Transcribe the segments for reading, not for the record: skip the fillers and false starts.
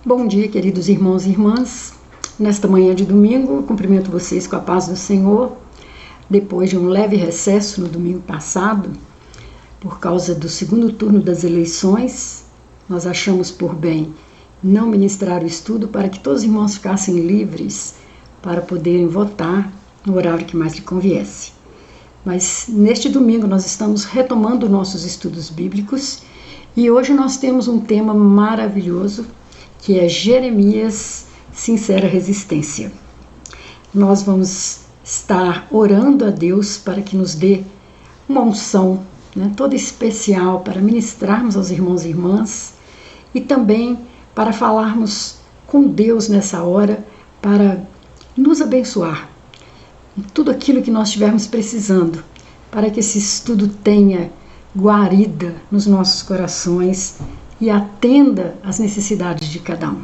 Bom dia, queridos irmãos e irmãs. Nesta manhã de domingo, eu cumprimento vocês com a paz do Senhor. Depois de um leve recesso no domingo passado, por causa do segundo turno das eleições, nós achamos por bem não ministrar o estudo para que todos os irmãos ficassem livres para poderem votar no horário que mais lhe conviesse. Mas neste domingo nós estamos retomando nossos estudos bíblicos e hoje nós temos um tema maravilhoso, que é Jeremias, sincera resistência. Nós vamos estar orando a Deus para que nos dê uma unção, toda especial para ministrarmos aos irmãos e irmãs e também para falarmos com Deus nessa hora para nos abençoar em tudo aquilo que nós estivermos precisando, para que esse estudo tenha guarida nos nossos corações e atenda às necessidades de cada um.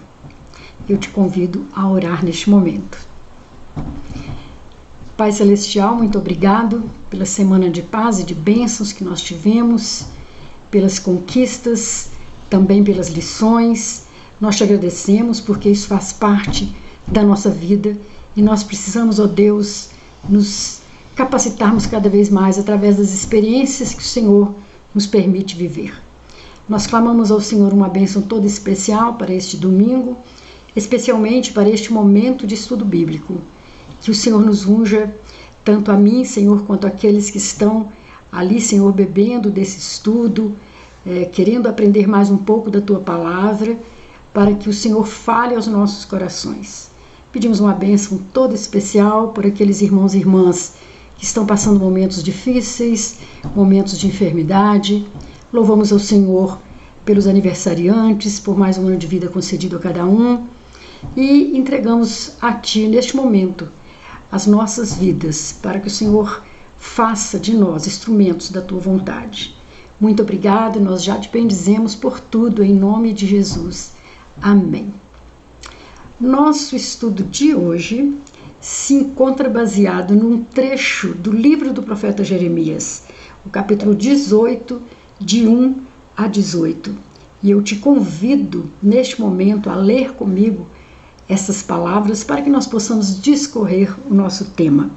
Eu te convido a orar neste momento. Pai Celestial, muito obrigado pela semana de paz e de bênçãos que nós tivemos, pelas conquistas, também pelas lições. Nós te agradecemos porque isso faz parte da nossa vida e nós precisamos, ó Deus, nos capacitarmos cada vez mais através das experiências que o Senhor nos permite viver. Nós clamamos ao Senhor uma bênção toda especial para este domingo, especialmente para este momento de estudo bíblico. Que o Senhor nos unja, tanto a mim, Senhor, quanto aqueles que estão ali, Senhor, bebendo desse estudo, querendo aprender mais um pouco da Tua palavra, para que o Senhor fale aos nossos corações. Pedimos uma bênção toda especial por aqueles irmãos e irmãs que estão passando momentos difíceis, momentos de enfermidade. Louvamos ao Senhor pelos aniversariantes, por mais um ano de vida concedido a cada um, e entregamos a Ti, neste momento, as nossas vidas, para que o Senhor faça de nós instrumentos da Tua vontade. Muito obrigado, nós já te bendizemos por tudo, em nome de Jesus. Amém. Nosso estudo de hoje se encontra baseado num trecho do livro do profeta Jeremias, o capítulo 18, de 1 a 18. E eu te convido, neste momento, a ler comigo essas palavras para que nós possamos discorrer o nosso tema.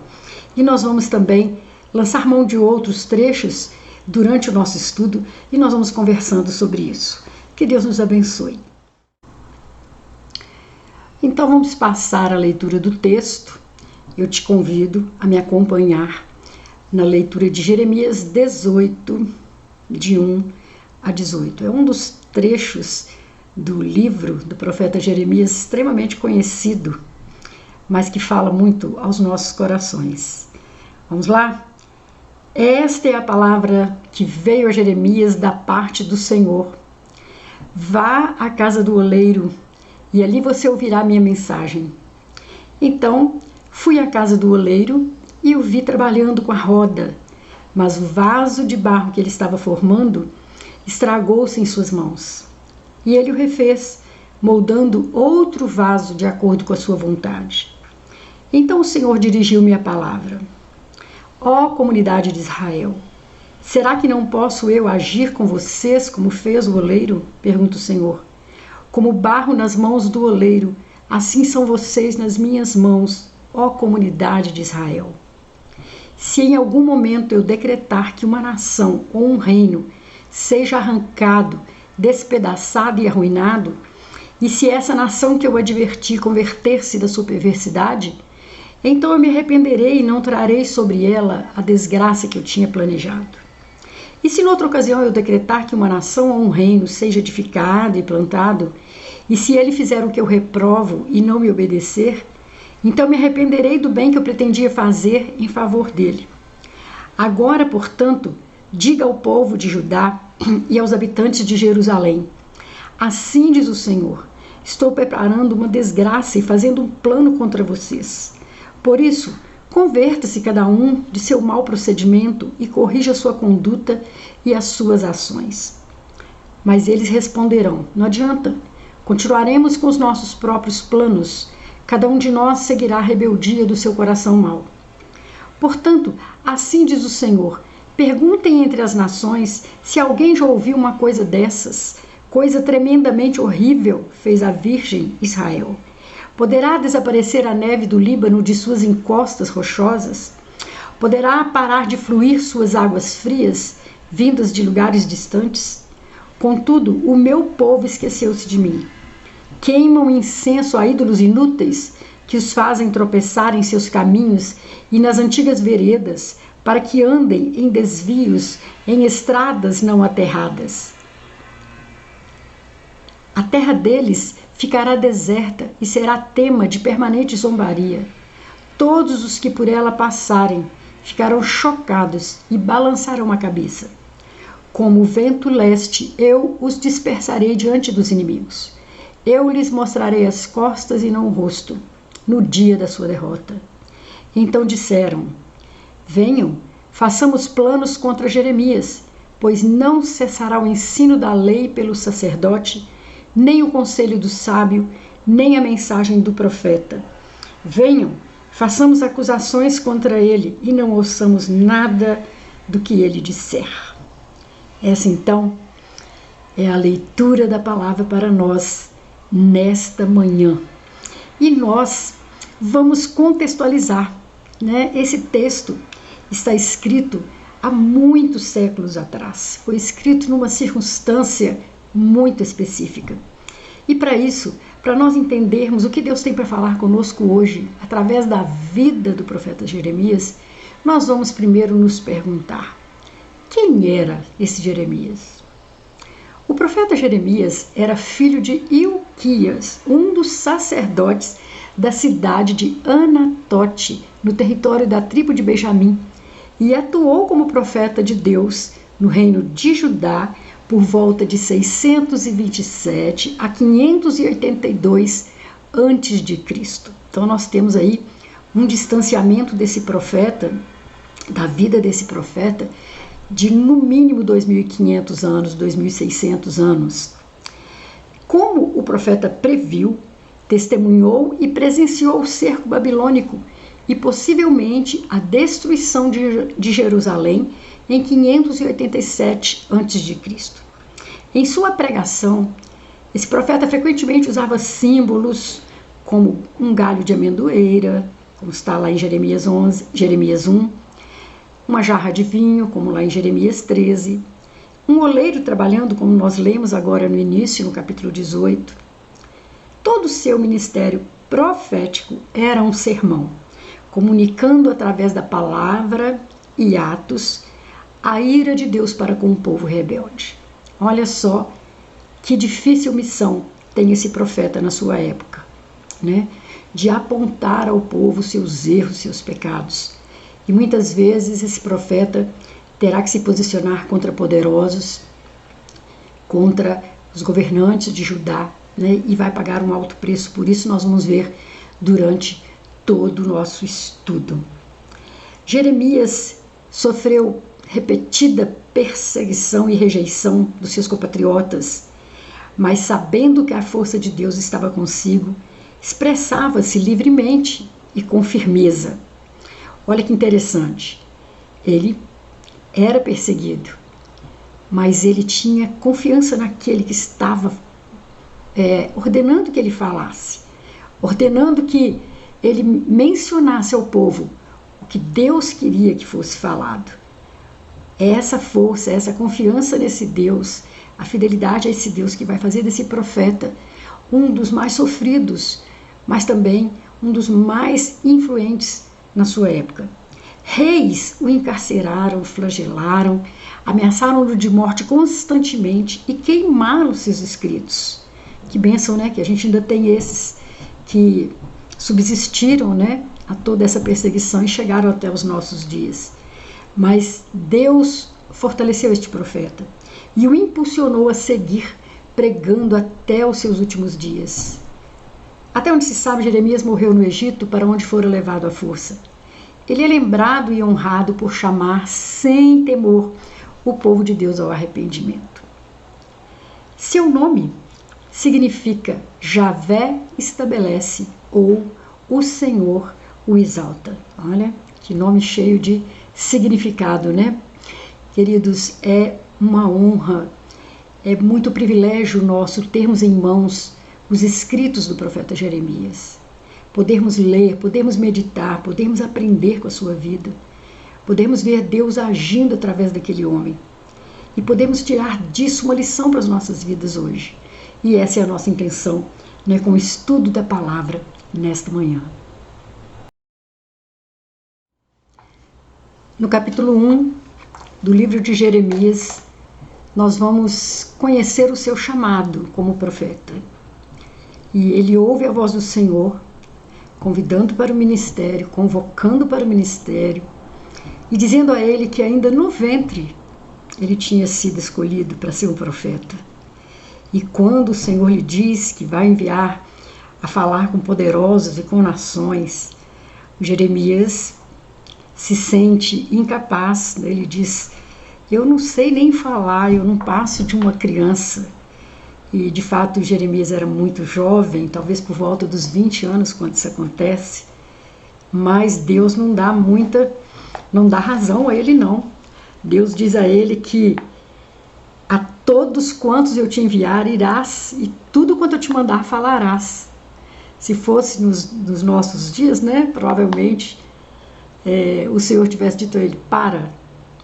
E nós vamos também lançar mão de outros trechos durante o nosso estudo e nós vamos conversando sobre isso. Que Deus nos abençoe. Então vamos passar a leitura do texto. Eu te convido a me acompanhar na leitura de Jeremias 18, de 1 a 18. É um dos trechos do livro do profeta Jeremias extremamente conhecido, mas que fala muito aos nossos corações. Vamos lá? Esta é a palavra que veio a Jeremias da parte do Senhor. Vá à casa do oleiro e ali você ouvirá a minha mensagem. Então fui à casa do oleiro e o vi trabalhando com a roda, mas o vaso de barro que ele estava formando estragou-se em suas mãos. E ele o refez, moldando outro vaso de acordo com a sua vontade. Então o Senhor dirigiu-me a palavra. Ó comunidade de Israel, será que não posso eu agir com vocês como fez o oleiro? Pergunta o Senhor. Como barro nas mãos do oleiro, assim são vocês nas minhas mãos, ó comunidade de Israel. Se em algum momento eu decretar que uma nação ou um reino seja arrancado, despedaçado e arruinado, e se essa nação que eu adverti converter-se da sua perversidade, então eu me arrependerei e não trarei sobre ela a desgraça que eu tinha planejado. E se noutra ocasião eu decretar que uma nação ou um reino seja edificado e plantado, e se ele fizer o que eu reprovo e não me obedecer, então me arrependerei do bem que eu pretendia fazer em favor dele. Agora, portanto, diga ao povo de Judá e aos habitantes de Jerusalém: assim diz o Senhor, estou preparando uma desgraça e fazendo um plano contra vocês. Por isso, converta-se cada um de seu mau procedimento e corrija sua conduta e as suas ações. Mas eles responderão: não adianta, continuaremos com os nossos próprios planos, cada um de nós seguirá a rebeldia do seu coração mau. Portanto, assim diz o Senhor, perguntem entre as nações se alguém já ouviu uma coisa dessas, Coisa tremendamente horrível fez a Virgem Israel. Poderá desaparecer a neve do Líbano de suas encostas rochosas? Poderá parar de fluir suas águas frias, vindas de lugares distantes? Contudo, o meu povo esqueceu-se de mim. Queimam incenso a ídolos inúteis, que os fazem tropeçar em seus caminhos e nas antigas veredas, para que andem em desvios, em estradas não aterradas. A terra deles ficará deserta e será tema de permanente zombaria. Todos os que por ela passarem ficarão chocados e balançarão a cabeça. Como o vento leste, eu os dispersarei diante dos inimigos. Eu lhes mostrarei as costas e não o rosto, no dia da sua derrota. Então disseram: venham, façamos planos contra Jeremias, pois não cessará o ensino da lei pelo sacerdote, nem o conselho do sábio, nem a mensagem do profeta. Venham, façamos acusações contra ele e não ouçamos nada do que ele disser. Essa, então, é a leitura da palavra para nós nesta manhã. E nós vamos contextualizar, né? Esse texto está escrito há muitos séculos atrás. Foi escrito numa circunstância muito específica. E para isso, para nós entendermos o que Deus tem para falar conosco hoje, através da vida do profeta Jeremias, nós vamos primeiro nos perguntar: quem era esse Jeremias? O profeta Jeremias era filho de Ilquias, um dos sacerdotes da cidade de Anatote, no território da tribo de Benjamim, e atuou como profeta de Deus no reino de Judá por volta de 627 a 582 a.C. Então nós temos aí um distanciamento desse profeta, da vida desse profeta, de no mínimo 2.500 anos, 2.600 anos. Como o profeta previu, testemunhou e presenciou o cerco babilônico e possivelmente a destruição de Jerusalém em 587 a.C. Em sua pregação, esse profeta frequentemente usava símbolos como um galho de amendoeira, como está lá em Jeremias 1, uma jarra de vinho, como lá em Jeremias 13, um oleiro trabalhando, como nós lemos agora no início, no capítulo 18. Todo o seu ministério profético era um sermão, comunicando através da palavra e atos a ira de Deus para com o povo rebelde. Olha só que difícil missão tem esse profeta na sua época, né? De apontar ao povo seus erros, seus pecados. E muitas vezes esse profeta terá que se posicionar contra poderosos, contra os governantes de Judá, né? E vai pagar um alto preço. Por isso nós vamos ver durante todo o nosso estudo. Jeremias sofreu repetida perseguição e rejeição dos seus compatriotas, mas sabendo que a força de Deus estava consigo, expressava-se livremente e com firmeza. Olha que interessante, ele era perseguido, mas ele tinha confiança naquele que estava ordenando que ele falasse, ordenando que ele mencionasse ao povo o que Deus queria que fosse falado. Essa força, essa confiança nesse Deus, a fidelidade a esse Deus que vai fazer desse profeta um dos mais sofridos, mas também um dos mais influentes na sua época. Reis o encarceraram, flagelaram, ameaçaram-no de morte constantemente e queimaram seus escritos. Que bênção, né? Que a gente ainda tem esses que subsistiram, né, a toda essa perseguição e chegaram até os nossos dias. Mas Deus fortaleceu este profeta e o impulsionou a seguir pregando até os seus últimos dias. Até onde se sabe, Jeremias morreu no Egito, para onde fora levado à força. Ele é lembrado e honrado por chamar sem temor o povo de Deus ao arrependimento. Seu nome significa Javé estabelece ou o Senhor o exalta. Olha que nome cheio de significado, né? Queridos, é uma honra É muito privilégio nosso termos em mãos os escritos do profeta Jeremias. Podermos ler, podermos meditar, podermos aprender com a sua vida. Podemos ver Deus agindo através daquele homem. E podemos tirar disso uma lição para as nossas vidas hoje. E essa é a nossa intenção, né, com o estudo da palavra nesta manhã. No capítulo 1 do livro de Jeremias, nós vamos conhecer o seu chamado como profeta. E ele ouve a voz do Senhor, convidando para o ministério, convocando para o ministério, e dizendo a ele que ainda no ventre ele tinha sido escolhido para ser um profeta. E quando o Senhor lhe diz que vai enviar a falar com poderosos e com nações, Jeremias se sente incapaz. Ele diz: eu não sei nem falar, eu não passo de uma criança. E de fato Jeremias era muito jovem, talvez por volta dos 20 anos quando isso acontece, mas Deus não dá razão a ele não. Deus diz a ele que a todos quantos eu te enviar irás, e tudo quanto eu te mandar falarás. Se fosse nos nossos dias, né, provavelmente o Senhor tivesse dito a ele: para,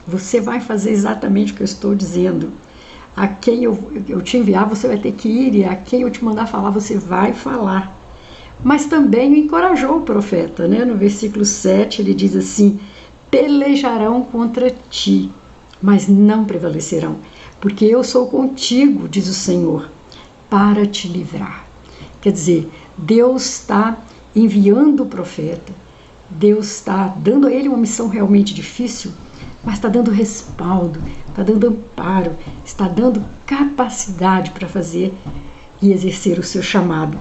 você vai fazer exatamente o que eu estou dizendo. A quem eu te enviar, você vai ter que ir, e a quem eu te mandar falar, você vai falar. Mas também encorajou o profeta, né? No versículo 7 ele diz assim: pelejarão contra ti, mas não prevalecerão, porque eu sou contigo, diz o Senhor, para te livrar. Quer dizer, Deus está enviando o profeta, Deus está dando a ele uma missão realmente difícil, mas está dando respaldo, está dando amparo, está dando capacidade para fazer e exercer o seu chamado.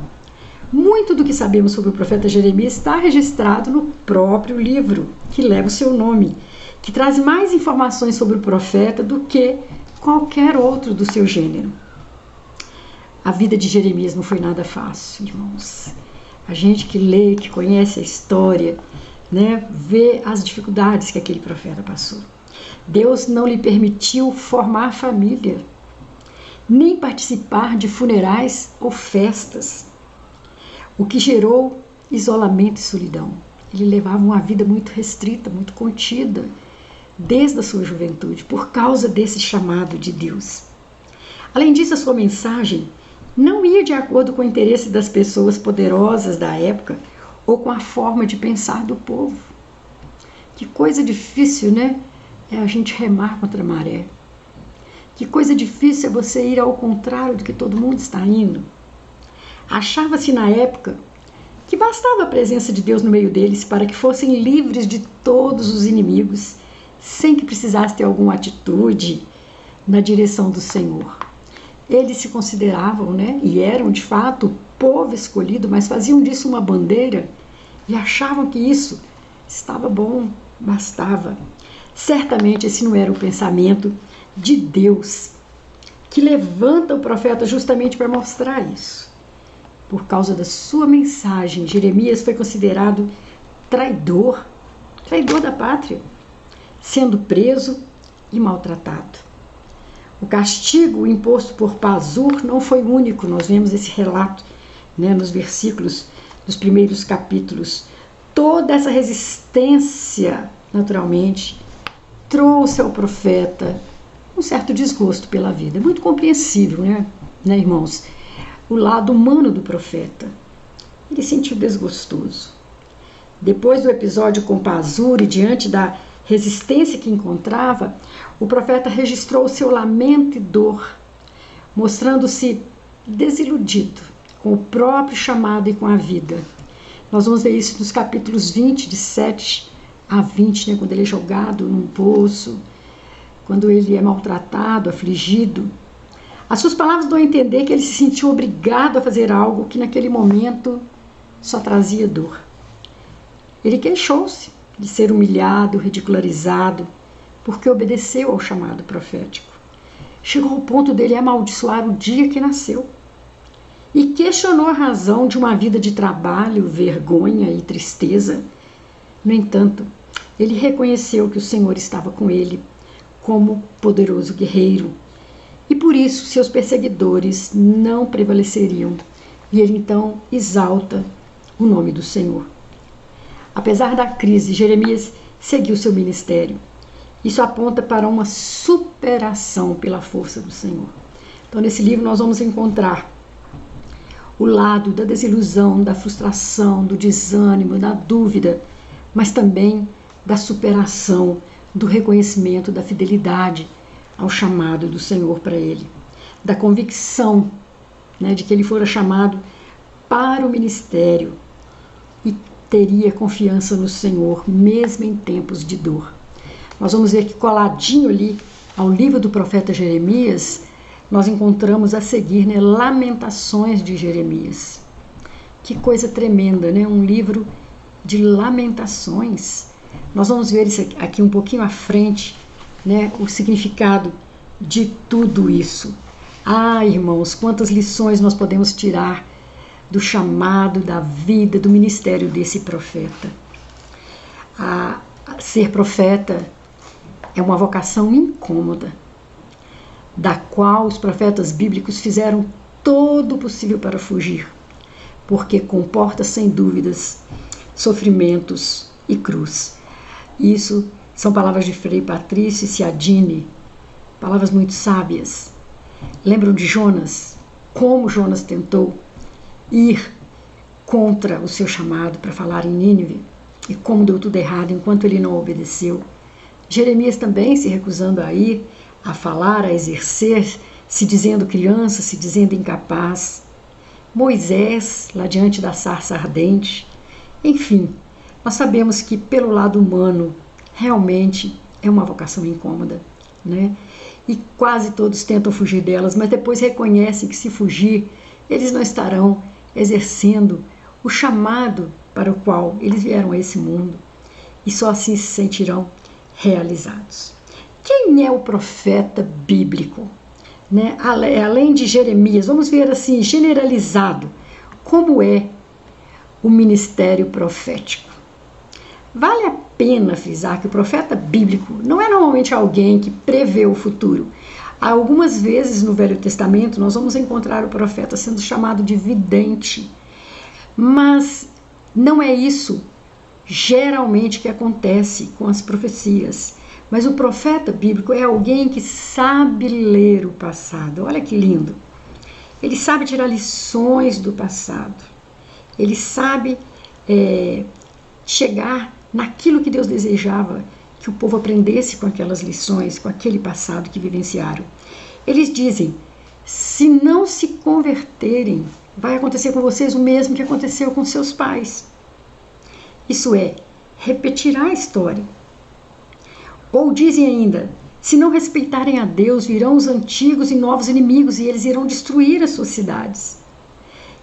Muito do que sabemos sobre o profeta Jeremias está registrado no próprio livro, que leva o seu nome, que traz mais informações sobre o profeta do que qualquer outro do seu gênero. A vida de Jeremias não foi nada fácil, irmãos. A gente que lê, que conhece a história, né, vê as dificuldades que aquele profeta passou. Deus não lhe permitiu formar família, nem participar de funerais ou festas, o que gerou isolamento e solidão. Ele levava uma vida muito restrita, muito contida, desde a sua juventude, por causa desse chamado de Deus. Além disso, a sua mensagem não ia de acordo com o interesse das pessoas poderosas da época ou com a forma de pensar do povo. Que coisa difícil, né? É a gente remar contra a maré. Que coisa difícil é você ir ao contrário do que todo mundo está indo. Achava-se na época que bastava a presença de Deus no meio deles para que fossem livres de todos os inimigos, sem que precisasse ter alguma atitude na direção do Senhor. Eles se consideravam, né, e eram de fato o povo escolhido, mas faziam disso uma bandeira e achavam que isso estava bom, bastava. Certamente esse não era o pensamento de Deus, que levanta o profeta justamente para mostrar isso. Por causa da sua mensagem, Jeremias foi considerado traidor da pátria, sendo preso e maltratado. O castigo imposto por Pazur não foi único, nós vemos esse relato, né, nos versículos dos primeiros capítulos. Toda essa resistência, naturalmente, trouxe ao profeta um certo desgosto pela vida. É muito compreensível, né, irmãos? O lado humano do profeta. Ele sentiu desgostoso. Depois do episódio com Pazur e diante da resistência que encontrava, o profeta registrou o seu lamento e dor, mostrando-se desiludido com o próprio chamado e com a vida. Nós vamos ver isso nos capítulos 20, de 7 a 20, né, quando ele é jogado num poço, quando ele é maltratado, afligido. As suas palavras dão a entender que ele se sentiu obrigado a fazer algo que naquele momento só trazia dor. Ele queixou-se de ser humilhado, ridicularizado, porque obedeceu ao chamado profético. Chegou ao ponto dele amaldiçoar o dia que nasceu e questionou a razão de uma vida de trabalho, vergonha e tristeza. No entanto, ele reconheceu que o Senhor estava com ele como poderoso guerreiro, e por por isso seus perseguidores não prevaleceriam. E ele então exalta o nome do Senhor. Apesar da crise, Jeremias seguiu seu ministério. Isso aponta para uma superação pela força do Senhor. Então, nesse livro nós vamos encontrar o lado da desilusão, da frustração, do desânimo, da dúvida, mas também da superação, do reconhecimento, da fidelidade ao chamado do Senhor para ele, da convicção, de que ele fora chamado para o ministério e teria confiança no Senhor, mesmo em tempos de dor. Nós vamos ver que coladinho ali ao livro do profeta Jeremias, nós encontramos a seguir, Lamentações de Jeremias. Que coisa tremenda, Um livro de lamentações. Nós vamos ver isso aqui um pouquinho à frente, o significado de tudo isso. Irmãos, quantas lições nós podemos tirar do chamado, da vida, do ministério desse profeta. Ser profeta é uma vocação incômoda, da qual os profetas bíblicos fizeram todo o possível para fugir, porque comporta, sem dúvidas, sofrimentos e cruz. Isso são palavras de Frei Patrício e Ciadini, palavras muito sábias. Lembram de Jonas? Como Jonas tentou ir contra o seu chamado para falar em Nínive e como deu tudo errado enquanto ele não obedeceu. Jeremias também se recusando a ir, a falar, a exercer, se dizendo criança, se dizendo incapaz. Moisés, lá diante da sarça ardente. Enfim, nós sabemos que pelo lado humano realmente é uma vocação incômoda, E quase todos tentam fugir delas, mas depois reconhecem que se fugir, eles não estarão exercendo o chamado para o qual eles vieram a esse mundo e só assim se sentirão realizados. Quem é o profeta bíblico? Além de Jeremias, vamos ver assim, generalizado, como é o ministério profético. Vale a pena frisar que o profeta bíblico não é normalmente alguém que prevê o futuro. Algumas vezes no Velho Testamento nós vamos encontrar o profeta sendo chamado de vidente, mas não é isso geralmente que acontece com as profecias. Mas o profeta bíblico é alguém que sabe ler o passado. Olha que lindo! Ele sabe tirar lições do passado. Ele sabe chegar naquilo que Deus desejava que o povo aprendesse com aquelas lições, com aquele passado que vivenciaram. Eles dizem, se não se converterem, vai acontecer com vocês o mesmo que aconteceu com seus pais. Isso é, repetirá a história. Ou dizem ainda, se não respeitarem a Deus, virão os antigos e novos inimigos e eles irão destruir as suas cidades.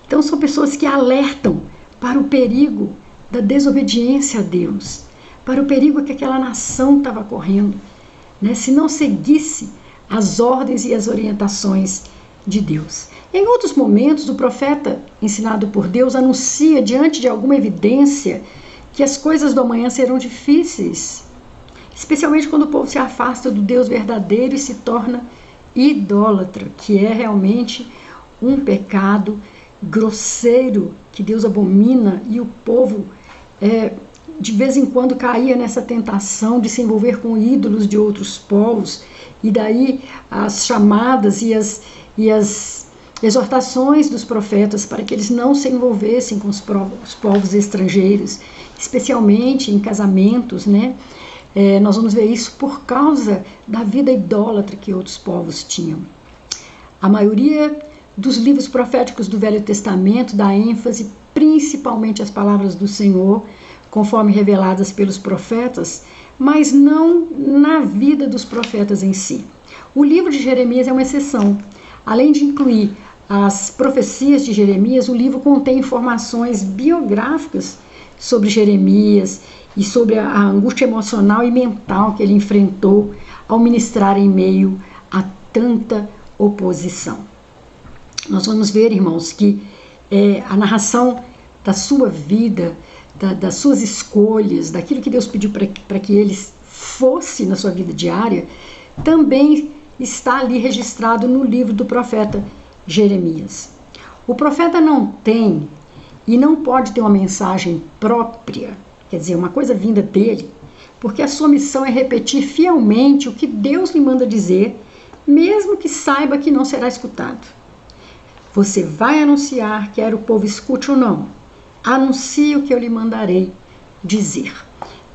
Então são pessoas que alertam para o perigo da desobediência a Deus, para o perigo que aquela nação estava correndo, se não seguisse as ordens e as orientações de Deus. Em outros momentos, o profeta, ensinado por Deus, anuncia diante de alguma evidência que as coisas do amanhã serão difíceis, especialmente quando o povo se afasta do Deus verdadeiro e se torna idólatra, que é realmente um pecado grosseiro que Deus abomina, e o povo de vez em quando caía nessa tentação de se envolver com ídolos de outros povos, e daí as chamadas e as exortações dos profetas para que eles não se envolvessem com os povos estrangeiros, especialmente em casamentos, nós vamos ver isso por causa da vida idólatra que outros povos tinham. A maioria dos livros proféticos do Velho Testamento dá ênfase principalmente às palavras do Senhor, conforme reveladas pelos profetas, mas não na vida dos profetas em si. O livro de Jeremias é uma exceção. Além de incluir as profecias de Jeremias, o livro contém informações biográficas sobre Jeremias e sobre a angústia emocional e mental que ele enfrentou ao ministrar em meio a tanta oposição. Nós vamos ver, irmãos, que a narração da sua vida, das suas escolhas, daquilo que Deus pediu para que ele fosse na sua vida diária, também está ali registrado no livro do profeta Jeremias. O profeta não tem e não pode ter uma mensagem própria, quer dizer, uma coisa vinda dele, porque a sua missão é repetir fielmente o que Deus lhe manda dizer, mesmo que saiba que não será escutado. Você vai anunciar, quer o povo escute ou não. Anuncie o que eu lhe mandarei dizer.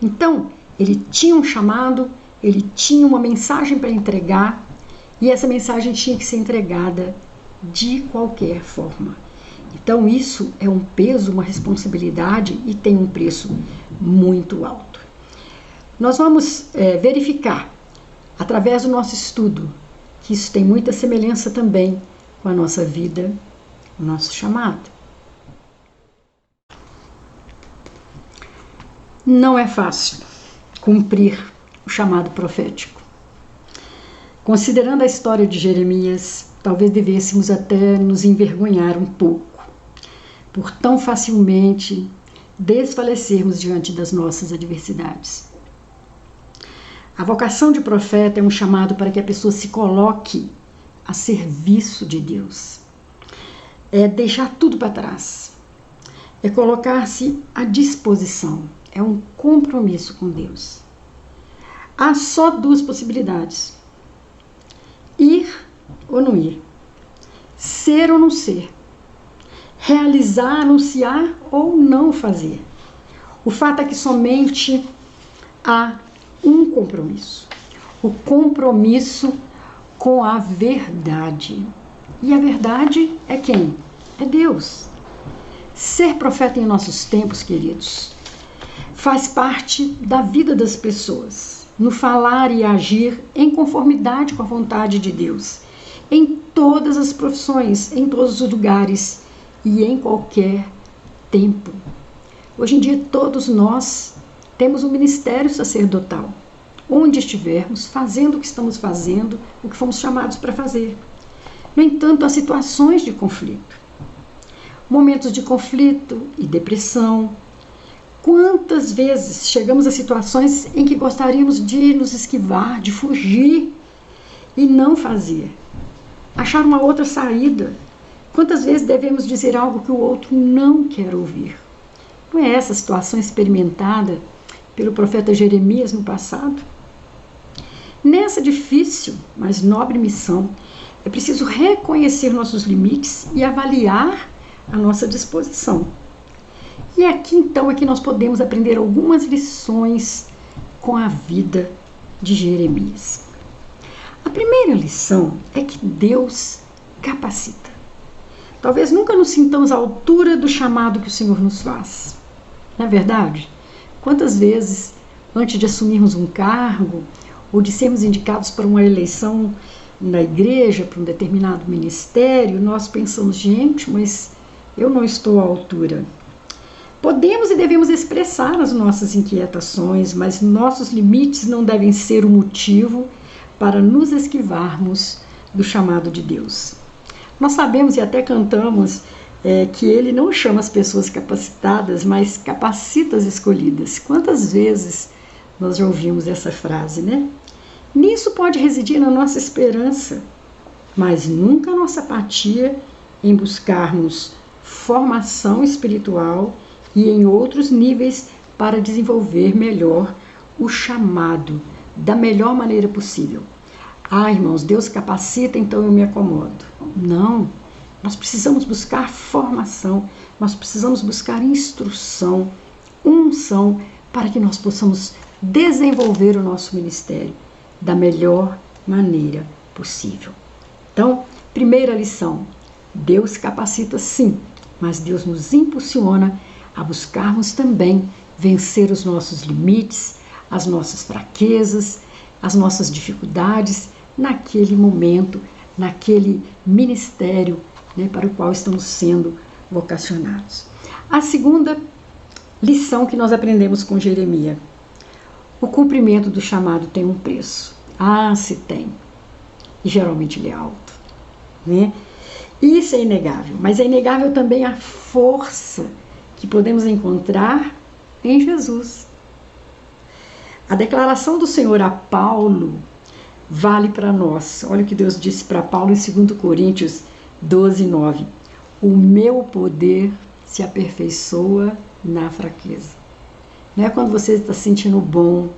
Então, ele tinha um chamado, ele tinha uma mensagem para entregar, e essa mensagem tinha que ser entregada de qualquer forma. Então, isso é um peso, uma responsabilidade e tem um preço muito alto. Nós vamos verificar, através do nosso estudo, que isso tem muita semelhança também com a nossa vida, o nosso chamado. Não é fácil cumprir o chamado profético. Considerando a história de Jeremias, talvez devêssemos até nos envergonhar um pouco, por tão facilmente desfalecermos diante das nossas adversidades. A vocação de profeta é um chamado para que a pessoa se coloque a serviço de Deus. É deixar tudo para trás. É colocar-se à disposição. É um compromisso com Deus. Há só duas possibilidades: ir ou não ir, ser ou não ser, realizar, anunciar ou não fazer. O fato é que somente há um compromisso: o compromisso com a verdade. E a verdade é quem? É Deus. Ser profeta em nossos tempos, queridos, faz parte da vida das pessoas, no falar e agir em conformidade com a vontade de Deus, em todas as profissões, em todos os lugares e em qualquer tempo. Hoje em dia, todos nós temos um ministério sacerdotal, onde estivermos, fazendo o que estamos fazendo, o que fomos chamados para fazer. No entanto, há situações de conflito, momentos de conflito e depressão. Quantas vezes chegamos a situações em que gostaríamos de nos esquivar, de fugir e não fazer, achar uma outra saída? Quantas vezes devemos dizer algo que o outro não quer ouvir? Não é essa a situação experimentada pelo profeta Jeremias no passado? Nessa difícil, mas nobre missão, é preciso reconhecer nossos limites e avaliar a nossa disposição. E aqui então é que nós podemos aprender algumas lições com a vida de Jeremias. A primeira lição é que Deus capacita. Talvez nunca nos sintamos à altura do chamado que o Senhor nos faz. Não é verdade? Quantas vezes, antes de assumirmos um cargo, ou de sermos indicados para uma eleição na igreja, para um determinado ministério, nós pensamos, gente, mas eu não estou à altura. Podemos e devemos expressar as nossas inquietações, mas nossos limites não devem ser o motivo para nos esquivarmos do chamado de Deus. Nós sabemos e até cantamos que Ele não chama as pessoas capacitadas, mas capacita as escolhidas. Quantas vezes nós já ouvimos essa frase, né? Nisso pode residir a nossa esperança, mas nunca a nossa apatia em buscarmos formação espiritual e em outros níveis para desenvolver melhor o chamado da melhor maneira possível. Ah, irmãos, Deus capacita, então eu me acomodo. Não, nós precisamos buscar formação, nós precisamos buscar instrução, unção, para que nós possamos desenvolver o nosso ministério da melhor maneira possível. Então, primeira lição: Deus capacita sim, mas Deus nos impulsiona a buscarmos também vencer os nossos limites, as nossas fraquezas, as nossas dificuldades naquele momento, naquele ministério, né, para o qual estamos sendo vocacionados. A segunda lição que nós aprendemos com Jeremias: o cumprimento do chamado tem um preço. Ah, se tem. E geralmente ele é alto, né? Isso é inegável, mas é inegável também a força que podemos encontrar em Jesus. A declaração do Senhor a Paulo vale para nós. Olha o que Deus disse para Paulo em 2 Coríntios 12, 9. O meu poder se aperfeiçoa na fraqueza. Não é quando você está se sentindo bom,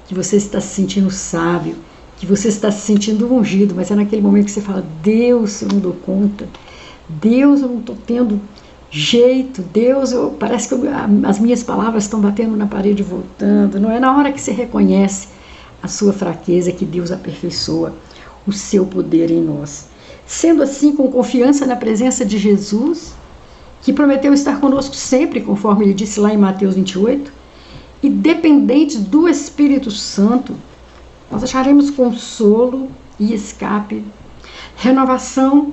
que você está se sentindo sábio, que você está se sentindo ungido, mas é naquele momento que você fala, Deus, eu não dou conta, Deus, eu não estou tendo jeito, Deus, parece que as minhas palavras estão batendo na parede e voltando. Não é na hora que você reconhece a sua fraqueza que Deus aperfeiçoa o seu poder em nós. Sendo assim, com confiança na presença de Jesus, que prometeu estar conosco sempre, conforme ele disse lá em Mateus 28, e dependentes do Espírito Santo, nós acharemos consolo e escape, renovação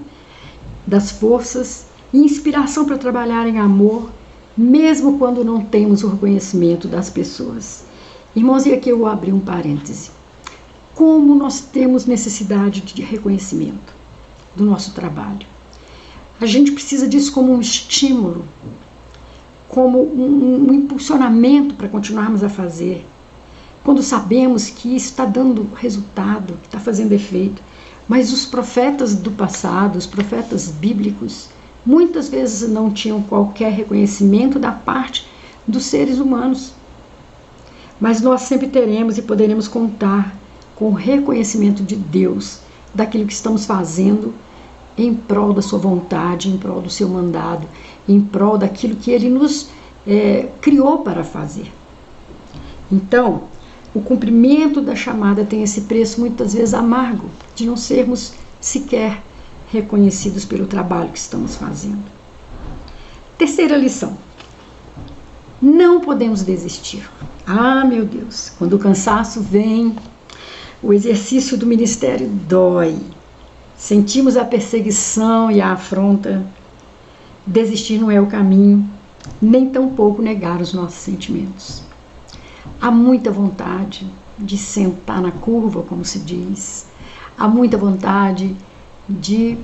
das forças e inspiração para trabalhar em amor, mesmo quando não temos o reconhecimento das pessoas. Irmãos, e aqui eu vou abrir um parêntese. Como nós temos necessidade de reconhecimento do nosso trabalho. A gente precisa disso como um estímulo, como um impulsionamento para continuarmos a fazer. Quando sabemos que isso está dando resultado, que está fazendo efeito. Mas os profetas do passado, os profetas bíblicos, muitas vezes não tinham qualquer reconhecimento da parte dos seres humanos. Mas nós sempre teremos e poderemos contar com o reconhecimento de Deus, daquilo que estamos fazendo em prol da sua vontade, em prol do seu mandado, em prol daquilo que Ele nos criou para fazer. Então, o cumprimento da chamada tem esse preço muitas vezes amargo, de não sermos sequer reconhecidos pelo trabalho que estamos fazendo. Terceira lição. Não podemos desistir. Ah, meu Deus, quando o cansaço vem, o exercício do ministério dói. Sentimos a perseguição e a afronta. Desistir não é o caminho, nem tampouco negar os nossos sentimentos. Há muita vontade de sentar na curva, como se diz. Há muita vontade de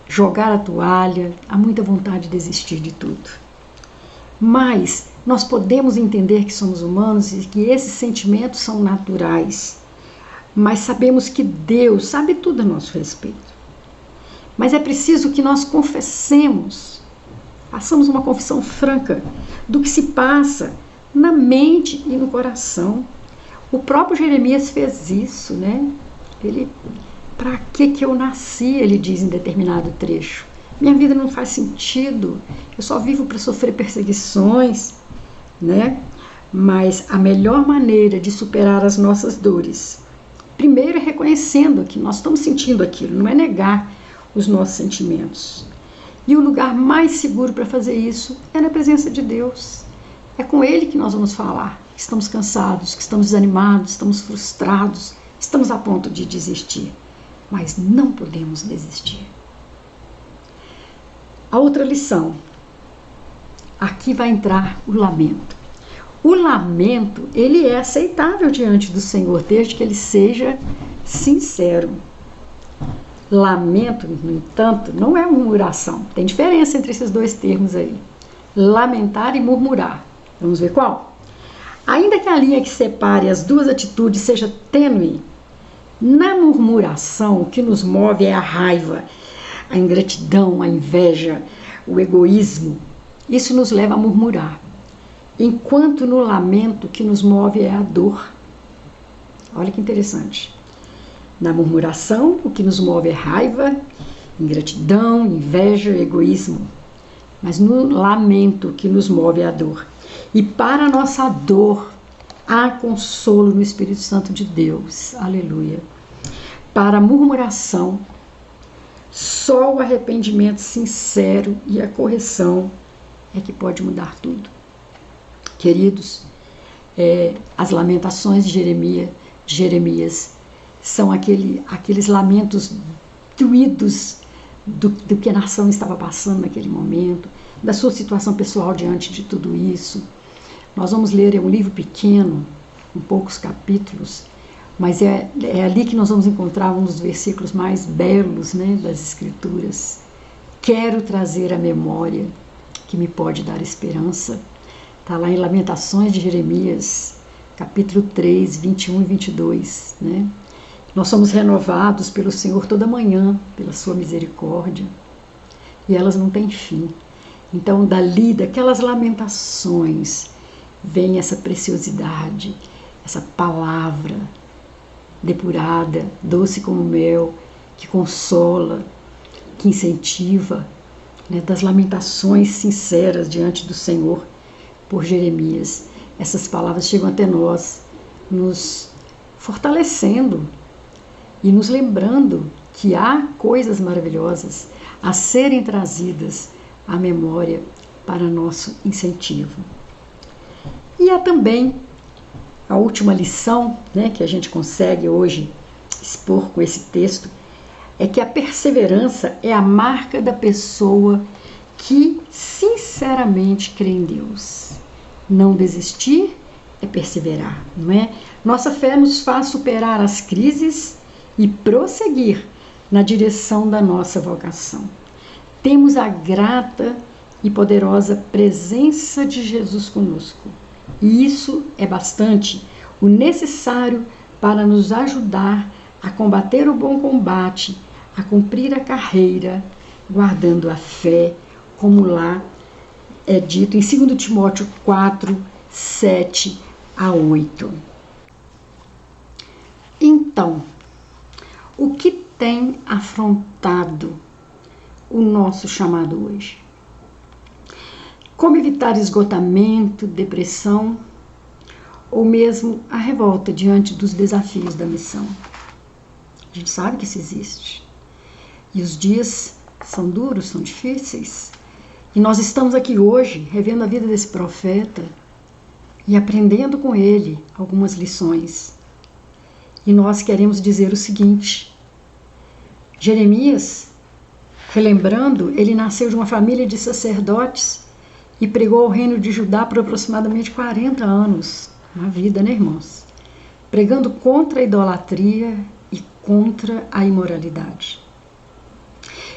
jogar a toalha. Há muita vontade de desistir de tudo. Mas nós podemos entender que somos humanos e que esses sentimentos são naturais. Mas sabemos que Deus sabe tudo a nosso respeito. Mas é preciso que nós confessemos, façamos uma confissão franca do que se passa na mente e no coração. O próprio Jeremias fez isso, né? Ele, para que eu nasci, ele diz em determinado trecho. Minha vida não faz sentido, eu só vivo para sofrer perseguições, né? Mas a melhor maneira de superar as nossas dores, primeiro é reconhecendo que nós estamos sentindo aquilo, não é negar os nossos sentimentos. E o lugar mais seguro para fazer isso é na presença de Deus. É com Ele que nós vamos falar que estamos cansados, que estamos desanimados, estamos frustrados, estamos a ponto de desistir. Mas não podemos desistir. A outra lição. Aqui vai entrar o lamento. O lamento, ele é aceitável diante do Senhor, desde que ele seja sincero. Lamento, no entanto, não é murmuração. Tem diferença entre esses dois termos aí. Lamentar e murmurar. Vamos ver qual? Ainda que a linha que separe as duas atitudes seja tênue, na murmuração o que nos move é a raiva, a ingratidão, a inveja, o egoísmo. Isso nos leva a murmurar. Enquanto no lamento o que nos move é a dor. Olha que interessante. Na murmuração, o que nos move é raiva, ingratidão, inveja, egoísmo. Mas no lamento, o que nos move é a dor. E para a nossa dor, há consolo no Espírito Santo de Deus. Aleluia. Para a murmuração, só o arrependimento sincero e a correção é que pode mudar tudo. Queridos, as lamentações de Jeremias são aqueles lamentos doídos do que a nação estava passando naquele momento, da sua situação pessoal diante de tudo isso. Nós vamos ler, um livro pequeno, com poucos capítulos, mas é ali que nós vamos encontrar um dos versículos mais belos, né, das Escrituras. Quero trazer a memória que me pode dar esperança. Está lá em Lamentações de Jeremias, capítulo 3, 21 e 22, né? Nós somos renovados pelo Senhor toda manhã, pela sua misericórdia, e elas não têm fim. Então, dali, daquelas lamentações, vem essa preciosidade, essa palavra depurada, doce como mel, que consola, que incentiva, né, das lamentações sinceras diante do Senhor por Jeremias. Essas palavras chegam até nós, nos fortalecendo e nos lembrando que há coisas maravilhosas a serem trazidas à memória para nosso incentivo. E há também a última lição, né, que a gente consegue hoje expor com esse texto, é que a perseverança é a marca da pessoa que sinceramente crê em Deus. Não desistir é perseverar, não é? Nossa fé nos faz superar as crises e prosseguir na direção da nossa vocação. Temos a grata e poderosa presença de Jesus conosco. E isso é bastante, o necessário para nos ajudar a combater o bom combate, a cumprir a carreira, guardando a fé, como lá é dito em 2 Timóteo 4, 7 a 8. Então, o que tem afrontado o nosso chamado hoje? Como evitar esgotamento, depressão ou mesmo a revolta diante dos desafios da missão? A gente sabe que isso existe. E os dias são duros, são difíceis. E nós estamos aqui hoje revendo a vida desse profeta e aprendendo com ele algumas lições. E nós queremos dizer o seguinte: Jeremias, relembrando, ele nasceu de uma família de sacerdotes e pregou ao reino de Judá por aproximadamente 40 anos. Uma vida, né, irmãos? Pregando contra a idolatria e contra a imoralidade.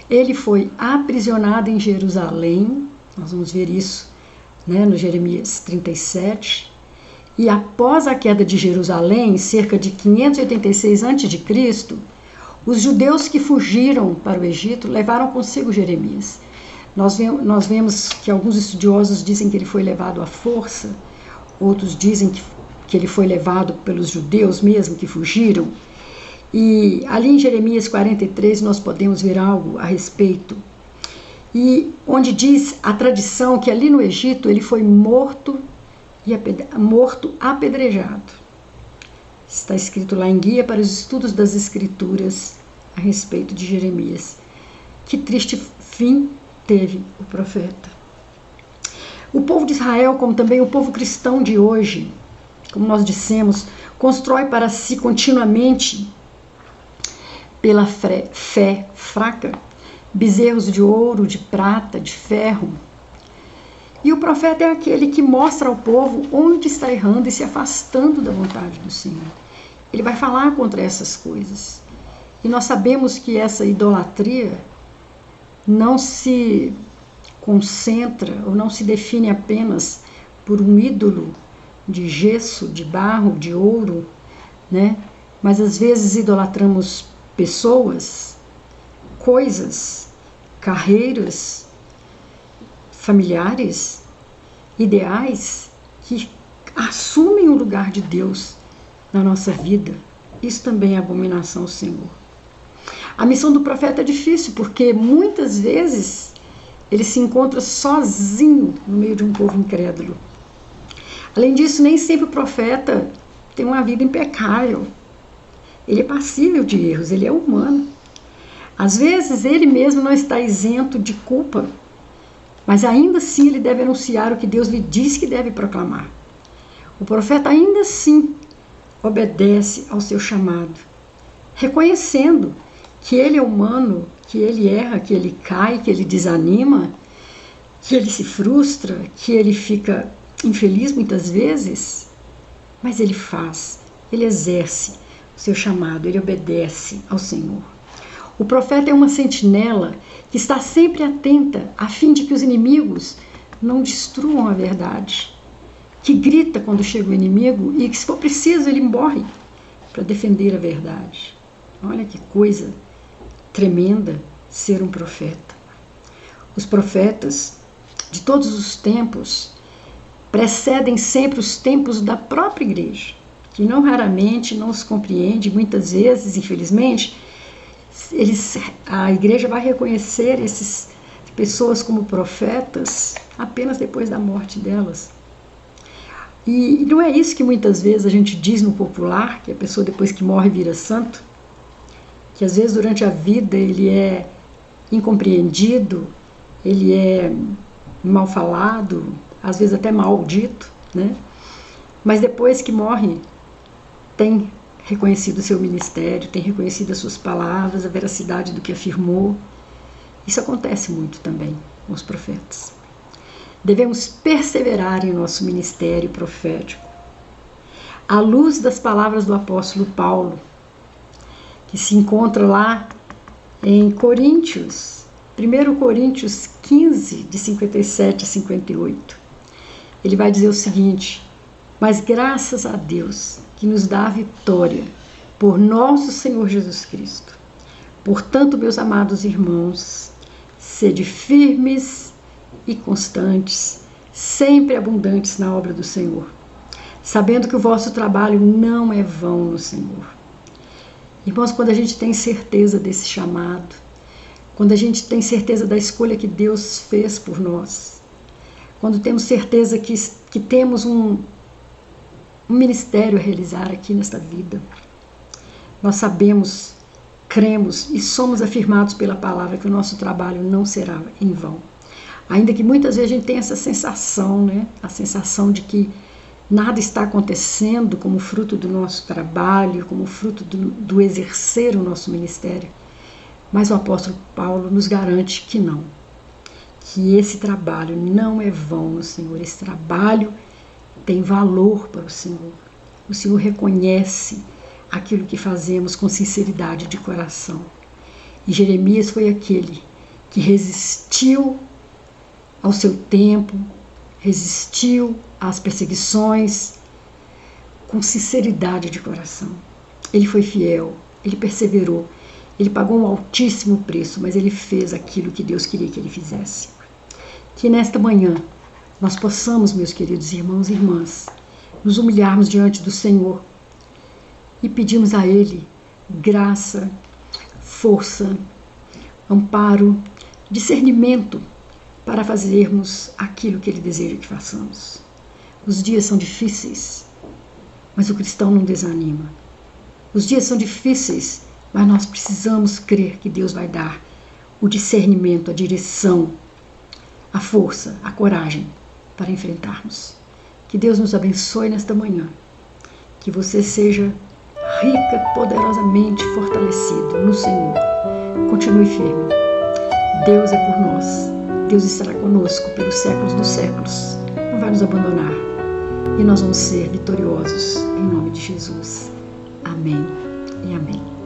Ele foi aprisionado em Jerusalém, nós vamos ver isso, né, no Jeremias 37, e após a queda de Jerusalém, cerca de 586 a.C., os judeus que fugiram para o Egito levaram consigo Jeremias. Nós vemos que alguns estudiosos dizem que ele foi levado à força, outros dizem que ele foi levado pelos judeus mesmo que fugiram. E ali em Jeremias 43 nós podemos ver algo a respeito. E onde diz a tradição que ali no Egito ele foi morto apedrejado. Está escrito lá em Guia para os Estudos das Escrituras a respeito de Jeremias. Que triste fim teve o profeta. O povo de Israel, como também o povo cristão de hoje, como nós dissemos, constrói para si continuamente, pela fé fraca, bezerros de ouro, de prata, de ferro. E o profeta é aquele que mostra ao povo onde está errando e se afastando da vontade do Senhor. Ele vai falar contra essas coisas. E nós sabemos que essa idolatria não se concentra ou não se define apenas por um ídolo de gesso, de barro, de ouro, né? Mas às vezes idolatramos pessoas, coisas, carreiras, familiares, ideais que assumem o lugar de Deus na nossa vida. Isso também é abominação ao Senhor. A missão do profeta é difícil porque muitas vezes ele se encontra sozinho no meio de um povo incrédulo. Além disso, nem sempre o profeta tem uma vida impecável. Ele é passível de erros, ele é humano. Às vezes ele mesmo não está isento de culpa, mas ainda assim ele deve anunciar o que Deus lhe diz que deve proclamar. O profeta ainda assim obedece ao seu chamado, reconhecendo que ele é humano, que ele erra, que ele cai, que ele desanima, que ele se frustra, que ele fica infeliz muitas vezes, mas ele faz, ele exerce o seu chamado, ele obedece ao Senhor. O profeta é uma sentinela que está sempre atenta a fim de que os inimigos não destruam a verdade, que grita quando chega o inimigo e que, se for preciso, ele morre para defender a verdade. Olha que coisa tremenda ser um profeta. Os profetas de todos os tempos precedem sempre os tempos da própria igreja, que não raramente não se compreende, muitas vezes, infelizmente, a igreja vai reconhecer essas pessoas como profetas apenas depois da morte delas. E não é isso que muitas vezes a gente diz no popular, que a pessoa depois que morre vira santo, que às vezes durante a vida ele é incompreendido, ele é mal falado, às vezes até maldito, né? Mas depois que morre, tem reconhecido o seu ministério, tem reconhecido as suas palavras, a veracidade do que afirmou. Isso acontece muito também com os profetas. Devemos perseverar em nosso ministério profético, à luz das palavras do apóstolo Paulo, que se encontra lá em Coríntios, 1 Coríntios 15, de 57 a 58. Ele vai dizer o seguinte: mas graças a Deus que nos dá a vitória por nosso Senhor Jesus Cristo. Portanto, meus amados irmãos, sede firmes e constantes, sempre abundantes na obra do Senhor, sabendo que o vosso trabalho não é vão no Senhor. Irmãos, quando a gente tem certeza desse chamado, quando a gente tem certeza da escolha que Deus fez por nós, quando temos certeza que temos um ministério a realizar aqui nesta vida, nós sabemos, cremos e somos afirmados pela palavra que o nosso trabalho não será em vão. Ainda que muitas vezes a gente tenha essa sensação, né? A sensação de que nada está acontecendo como fruto do nosso trabalho, como fruto do exercer o nosso ministério. Mas o apóstolo Paulo nos garante que não, que esse trabalho não é vão no Senhor, esse trabalho tem valor para o Senhor. O Senhor reconhece aquilo que fazemos com sinceridade de coração. E Jeremias foi aquele que resistiu ao seu tempo, resistiu às perseguições com sinceridade de coração. Ele foi fiel, ele perseverou, ele pagou um altíssimo preço, mas ele fez aquilo que Deus queria que ele fizesse. Que nesta manhã nós possamos, meus queridos irmãos e irmãs, nos humilharmos diante do Senhor e pedirmos a Ele graça, força, amparo, discernimento para fazermos aquilo que Ele deseja que façamos. Os dias são difíceis, mas o cristão não desanima. Os dias são difíceis, mas nós precisamos crer que Deus vai dar o discernimento, a direção, a força, a coragem para enfrentarmos. Que Deus nos abençoe nesta manhã. Que você seja rica, poderosamente fortalecido no Senhor. Continue firme. Deus é por nós. Deus estará conosco pelos séculos dos séculos. Não vai nos abandonar. E nós vamos ser vitoriosos em nome de Jesus. Amém e amém.